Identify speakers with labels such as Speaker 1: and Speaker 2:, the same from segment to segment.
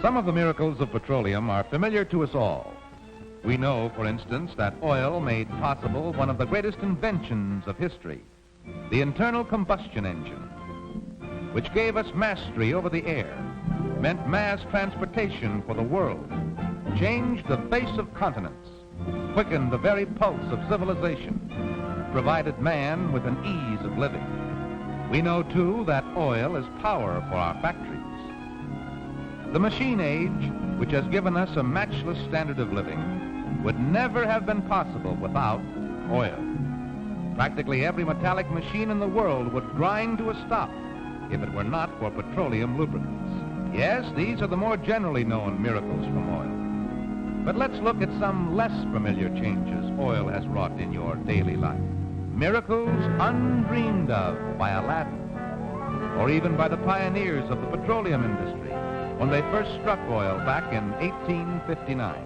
Speaker 1: Some of the miracles of petroleum are familiar to us all. We know, for instance, that oil made possible one of the greatest inventions of history, the internal combustion engine, which gave us mastery over the air, meant mass transportation for the world, changed the face of continents, quickened the very pulse of civilization, provided man with an ease of living. We know, too, that oil is power for our factories. The machine age, which has given us a matchless standard of living, would never have been possible without oil. Practically every metallic machine in the world would grind to a stop if it were not for petroleum lubricants. Yes, these are the more generally known miracles from oil. But let's look at some less familiar changes oil has wrought in your daily life. Miracles undreamed of by Aladdin, or even by the pioneers of the petroleum industry when they first struck oil back in 1859.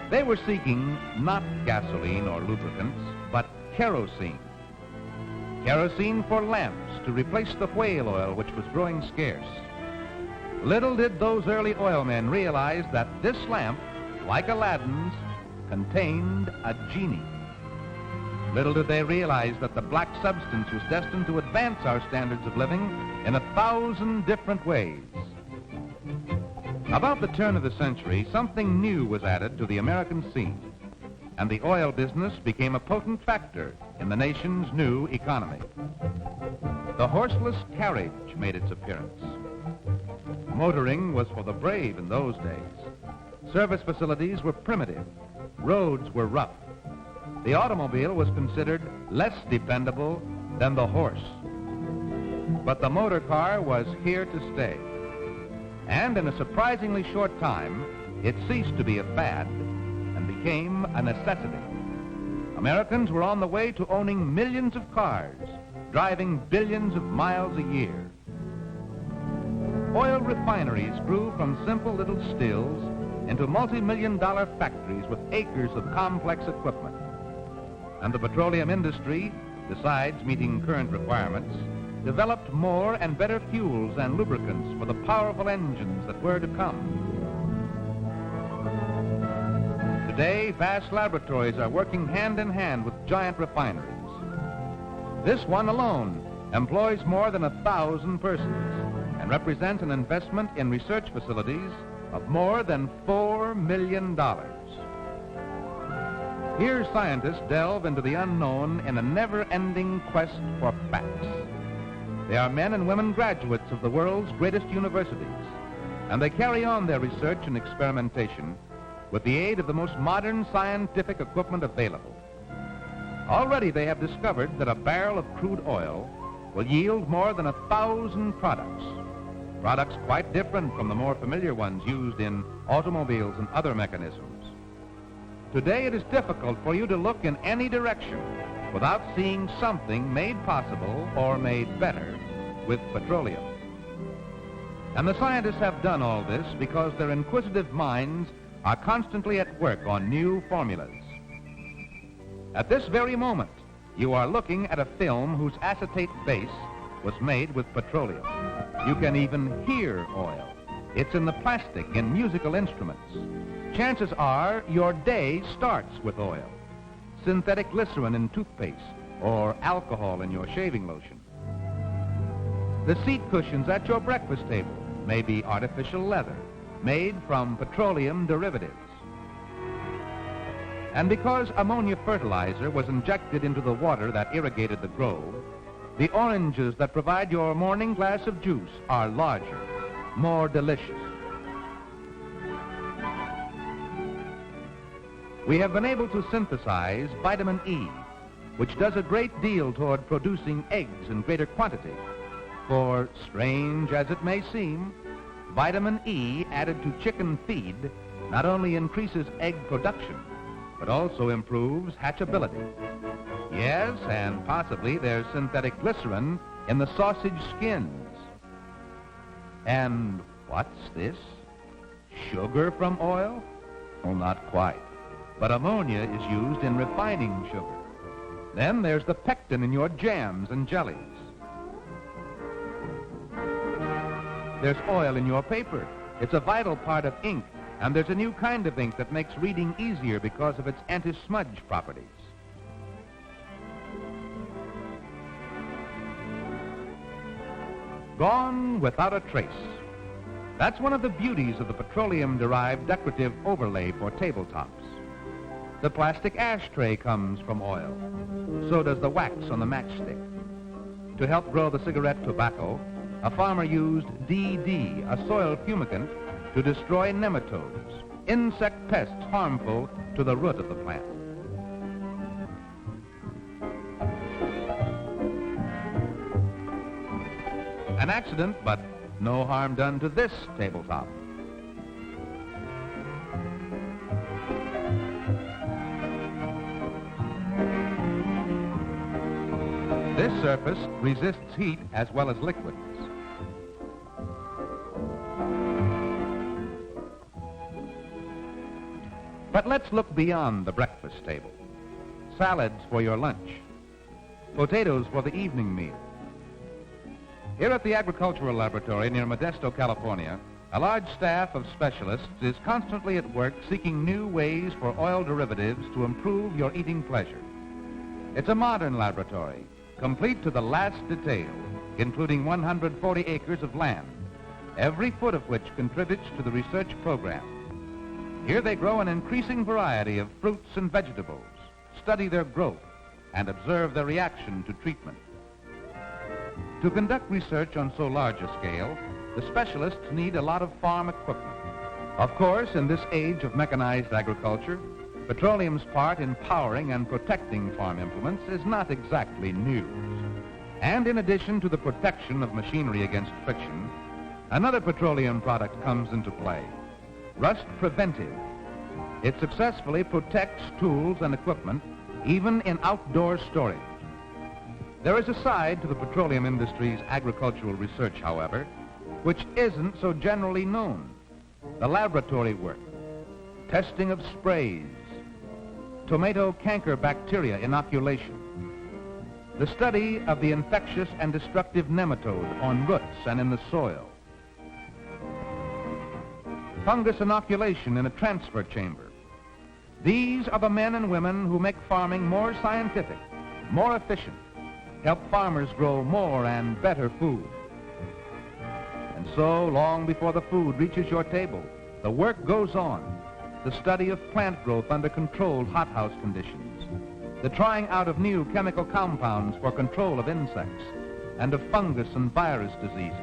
Speaker 1: They were seeking not gasoline or lubricants, but kerosene. Kerosene for lamps to replace the whale oil which was growing scarce. Little did those early oilmen realize that this lamp, like Aladdin's, contained a genie. Little did they realize that the black substance was destined to advance our standards of living in 1,000 different ways. About the turn of the century, something new was added to the American scene, and the oil business became a potent factor in the nation's new economy. The horseless carriage made its appearance. Motoring was for the brave in those days. Service facilities were primitive. Roads were rough. The automobile was considered less dependable than the horse. But the motor car was here to stay. And in a surprisingly short time, it ceased to be a fad and became a necessity. Americans were on the way to owning millions of cars, driving billions of miles a year. Oil refineries grew from simple little stills into multi-million-dollar factories with acres of complex equipment. And the petroleum industry, besides meeting current requirements, developed more and better fuels and lubricants for the powerful engines that were to come. Today, vast laboratories are working hand in hand with giant refineries. This one alone employs more than 1,000 persons and represents an investment in research facilities of more than $4 million. Here, scientists delve into the unknown in a never-ending quest for facts. They are men and women graduates of the world's greatest universities, and they carry on their research and experimentation with the aid of the most modern scientific equipment available. Already they have discovered that a barrel of crude oil will yield more than 1,000 products quite different from the more familiar ones used in automobiles and other mechanisms. Today it is difficult for you to look in any direction without seeing something made possible or made better with petroleum. And the scientists have done all this because their inquisitive minds are constantly at work on new formulas. At this very moment, you are looking at a film whose acetate base was made with petroleum. You can even hear oil. It's in the plastic in musical instruments. Chances are your day starts with oil. Synthetic glycerin in toothpaste or alcohol in your shaving lotion. The seat cushions at your breakfast table may be artificial leather made from petroleum derivatives. And because ammonia fertilizer was injected into the water that irrigated the grove, the oranges that provide your morning glass of juice are larger, more delicious. We have been able to synthesize vitamin E, which does a great deal toward producing eggs in greater quantity. For, strange as it may seem, vitamin E added to chicken feed not only increases egg production, but also improves hatchability. Yes, and possibly there's synthetic glycerin in the sausage skins. And what's this? Sugar from oil? Well, not quite. But ammonia is used in refining sugar. Then there's the pectin in your jams and jellies. There's oil in your paper, It's a vital part of ink, and there's a new kind of ink that makes reading easier because of its anti-smudge properties. Gone without a trace. That's one of the beauties of the petroleum-derived decorative overlay for tabletops. The plastic ashtray comes from oil. So does the wax on the matchstick. To help grow the cigarette tobacco, a farmer used DD, a soil fumigant, to destroy nematodes, insect pests harmful to the root of the plant. An accident, but no harm done to this tabletop. This surface resists heat as well as liquids. But let's look beyond the breakfast table. Salads for your lunch. Potatoes for the evening meal. Here at the Agricultural Laboratory near Modesto, California, a large staff of specialists is constantly at work seeking new ways for oil derivatives to improve your eating pleasure. It's a modern laboratory, complete to the last detail, including 140 acres of land, every foot of which contributes to the research program. Here they grow an increasing variety of fruits and vegetables, study their growth, and observe their reaction to treatment. To conduct research on so large a scale, the specialists need a lot of farm equipment. Of course, in this age of mechanized agriculture, petroleum's part in powering and protecting farm implements is not exactly news. And in addition to the protection of machinery against friction, another petroleum product comes into play: rust preventive. It successfully protects tools and equipment, even in outdoor storage. There is a side to the petroleum industry's agricultural research, however, which isn't so generally known: the laboratory work, testing of sprays, tomato canker bacteria inoculation, the study of the infectious and destructive nematode on roots and in the soil, fungus inoculation in a transfer chamber. These are the men and women who make farming more scientific, more efficient, help farmers grow more and better food. And so, long before the food reaches your table, the work goes on: the study of plant growth under controlled hothouse conditions, the trying out of new chemical compounds for control of insects and of fungus and virus diseases,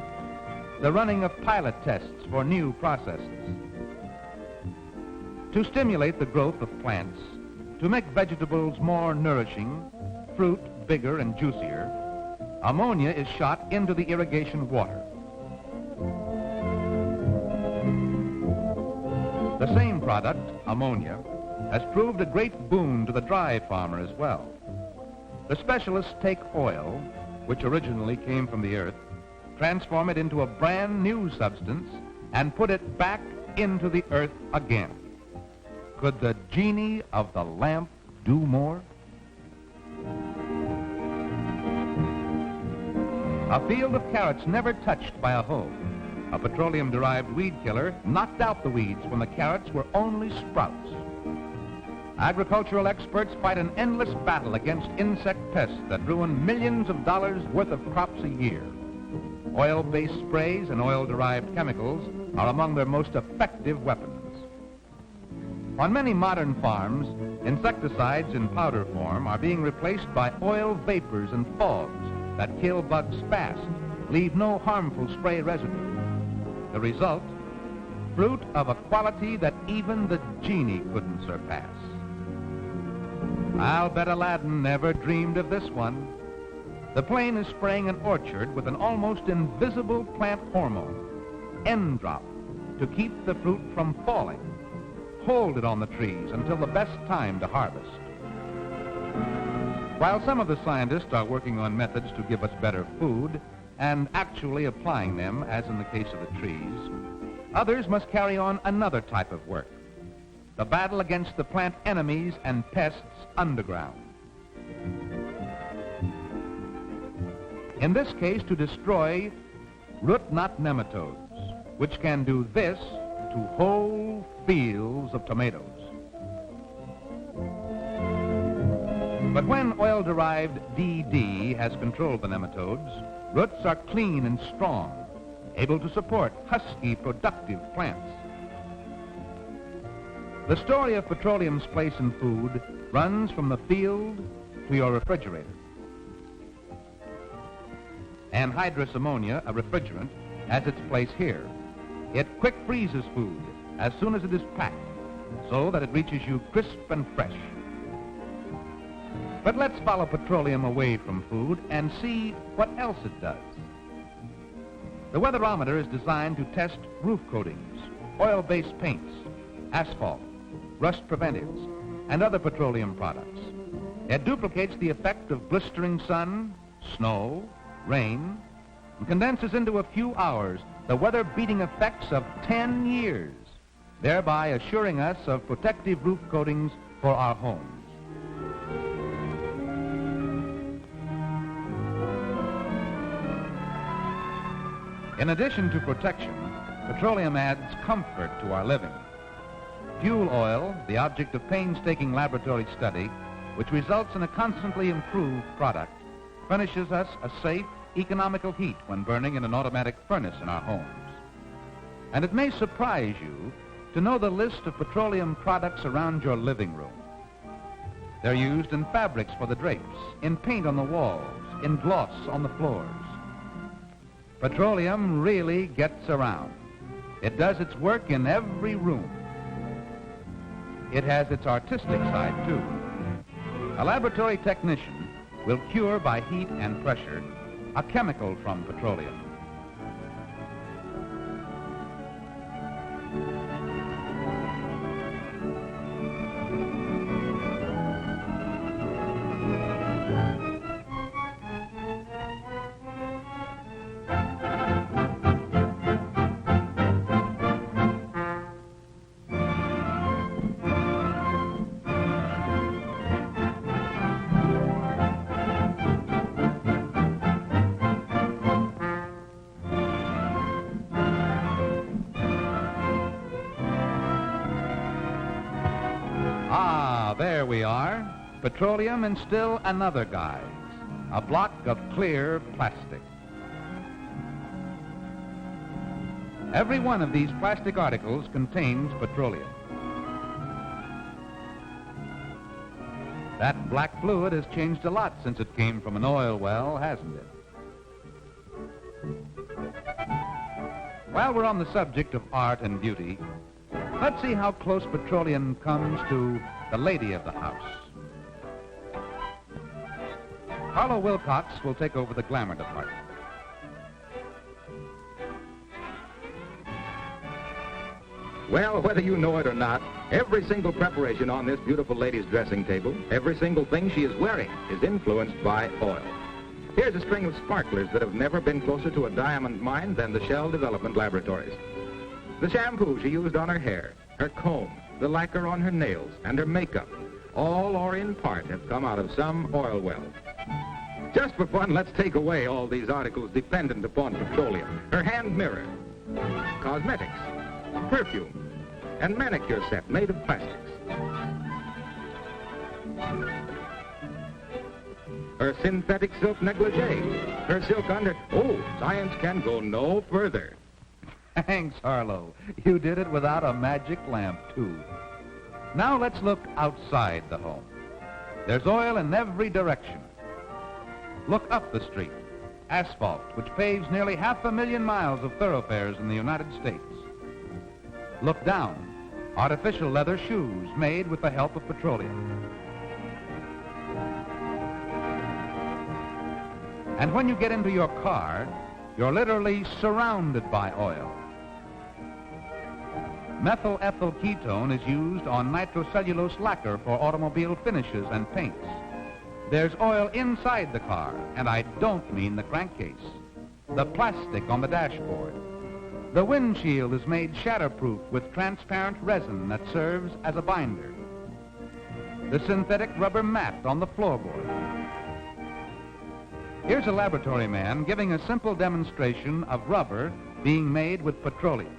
Speaker 1: the running of pilot tests for new processes. To stimulate the growth of plants, to make vegetables more nourishing, fruit bigger and juicier, ammonia is shot into the irrigation water. The same product, ammonia, has proved a great boon to the dry farmer as well. The specialists take oil, which originally came from the earth, transform it into a brand new substance, and put it back into the earth again. Could the genie of the lamp do more? A field of carrots never touched by a hoe. A petroleum-derived weed killer knocked out the weeds when the carrots were only sprouts. Agricultural experts fight an endless battle against insect pests that ruin millions of dollars worth of crops a year. Oil-based sprays and oil-derived chemicals are among their most effective weapons. On many modern farms, insecticides in powder form are being replaced by oil vapors and fogs that kill bugs fast, leave no harmful spray residue. The result? Fruit of a quality that even the genie couldn't surpass. I'll bet Aladdin never dreamed of this one. The plane is spraying an orchard with an almost invisible plant hormone, N-drop, to keep the fruit from falling. Hold it on the trees until the best time to harvest. While some of the scientists are working on methods to give us better food and actually applying them, as in the case of the trees, others must carry on another type of work: the battle against the plant enemies and pests underground. In this case, to destroy root-knot nematodes, which can do this to whole fields of tomatoes. But when oil-derived DD has controlled the nematodes, roots are clean and strong, able to support husky, productive plants. The story of petroleum's place in food runs from the field to your refrigerator. Anhydrous ammonia, a refrigerant, has its place here. It quick freezes food as soon as it is packed, so that it reaches you crisp and fresh. But let's follow petroleum away from food and see what else it does. The weatherometer is designed to test roof coatings, oil-based paints, asphalt, rust preventives, and other petroleum products. It duplicates the effect of blistering sun, snow, rain, and condenses into a few hours the weather-beating effects of 10 years, thereby assuring us of protective roof coatings for our homes. In addition to protection, petroleum adds comfort to our living. Fuel oil, the object of painstaking laboratory study, which results in a constantly improved product, furnishes us a safe, economical heat when burning in an automatic furnace in our homes. And it may surprise you to know the list of petroleum products around your living room. They're used in fabrics for the drapes, in paint on the walls, in gloss on the floors. Petroleum really gets around. It does its work in every room. It has its artistic side, too. A laboratory technician will cure by heat and pressure a chemical from petroleum. There we are, petroleum in still another guise, a block of clear plastic. Every one of these plastic articles contains petroleum. That black fluid has changed a lot since it came from an oil well, hasn't it? While we're on the subject of art and beauty, let's see how close petroleum comes to the lady of the house. Harlow Wilcox will take over the glamour department.
Speaker 2: Well, whether you know it or not, every single preparation on this beautiful lady's dressing table, every single thing she is wearing, is influenced by oil. Here's a string of sparklers that have never been closer to a diamond mine than the Shell Development Laboratories. The shampoo she used on her hair, her comb, the lacquer on her nails, and her makeup, all or in part have come out of some oil well. Just for fun, let's take away all these articles dependent upon petroleum. Her hand mirror, cosmetics, perfume, and manicure set made of plastics. Her synthetic silk negligee, her silk under... Oh, science can go no further.
Speaker 1: Thanks, Harlow. You did it without a magic lamp, too. Now let's look outside the home. There's oil in every direction. Look up the street. Asphalt, which paves nearly 500,000 miles of thoroughfares in the United States. Look down. Artificial leather shoes made with the help of petroleum. And when you get into your car, you're literally surrounded by oil. Methyl ethyl ketone is used on nitrocellulose lacquer for automobile finishes and paints. There's oil inside the car, and I don't mean the crankcase. The plastic on the dashboard. The windshield is made shatterproof with transparent resin that serves as a binder. The synthetic rubber mat on the floorboard. Here's a laboratory man giving a simple demonstration of rubber being made with petroleum.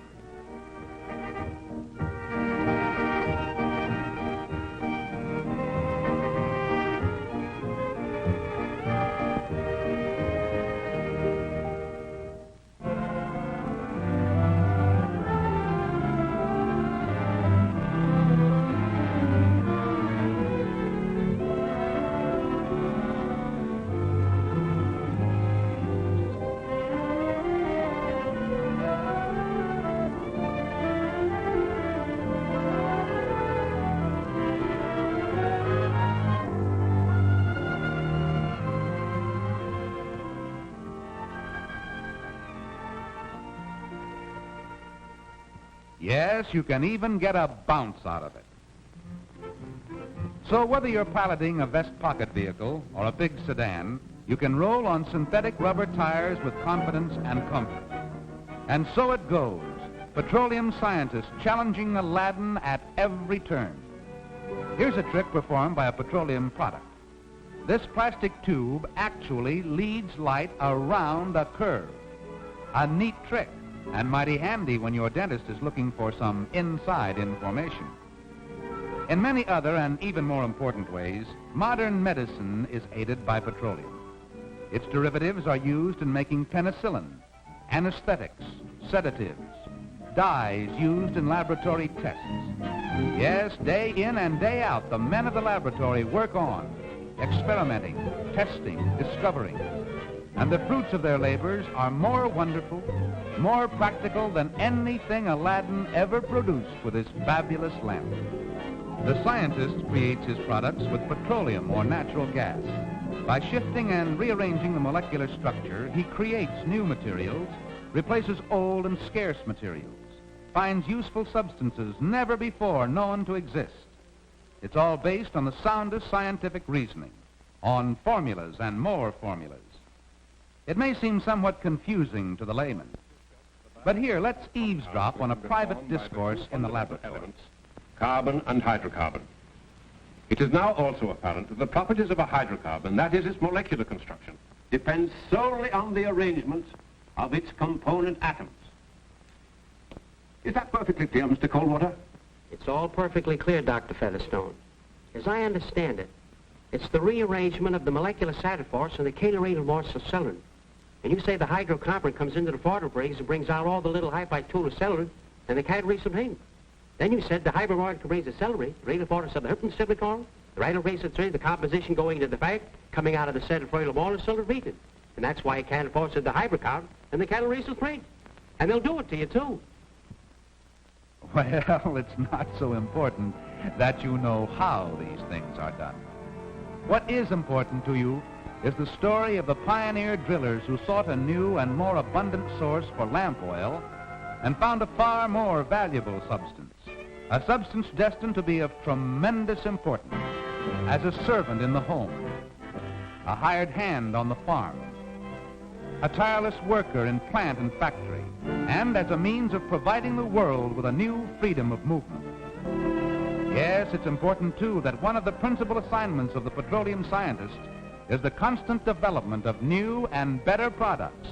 Speaker 1: Yes, you can even get a bounce out of it. So whether you're piloting a vest pocket vehicle or a big sedan, you can roll on synthetic rubber tires with confidence and comfort. And so it goes, petroleum scientists challenging Aladdin at every turn. Here's a trick performed by a petroleum product. This plastic tube actually leads light around a curve. A neat trick, and mighty handy when your dentist is looking for some inside information. In many other and even more important ways, modern medicine is aided by petroleum. Its derivatives are used in making penicillin, anesthetics, sedatives, dyes used in laboratory tests. Yes, day in and day out, the men of the laboratory work on, experimenting, testing, discovering. And the fruits of their labors are more wonderful, more practical than anything Aladdin ever produced with his fabulous lamp. The scientist creates his products with petroleum or natural gas. By shifting and rearranging the molecular structure, he creates new materials, replaces old and scarce materials, finds useful substances never before known to exist. It's all based on the soundest scientific reasoning, on formulas and more formulas. It may seem somewhat confusing to the layman, but here, let's eavesdrop on a private discourse in the laboratory.
Speaker 3: Elements, carbon and hydrocarbon. It is now also apparent that the properties of a hydrocarbon, that is its molecular construction, depends solely on the arrangement of its component atoms. Is that perfectly clear, Mr. Coldwater?
Speaker 4: It's all perfectly clear, Dr. Featherstone. As I understand it, it's the rearrangement of the molecular cytophores and the catenyl-morphocellulin. And you say the hydrocarbon comes into the vertebrates and brings out all the little hyphytulocellulin and the catenyl. Then you said the hybrid brings the celery, the radiophotos of the hypnocyclicorn, the radiophotos, the composition going into the fat, coming out of the catenyl-morphocellulin region. And that's why it can't force the hydrocarbon and the catenyl. And they'll do it to you, too.
Speaker 1: Well, it's not so important that you know how these things are done. What is important to you is the story of the pioneer drillers who sought a new and more abundant source for lamp oil and found a far more valuable substance, a substance destined to be of tremendous importance as a servant in the home, a hired hand on the farm, a tireless worker in plant and factory, and as a means of providing the world with a new freedom of movement. Yes, it's important, too, that one of the principal assignments of the petroleum scientist is the constant development of new and better products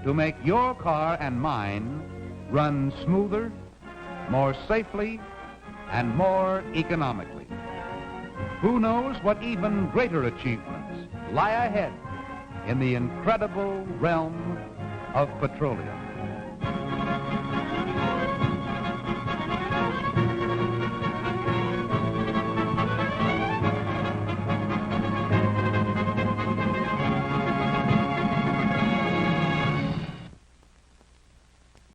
Speaker 1: to make your car and mine run smoother, more safely, and more economically. Who knows what even greater achievements lie ahead in the incredible realm of petroleum.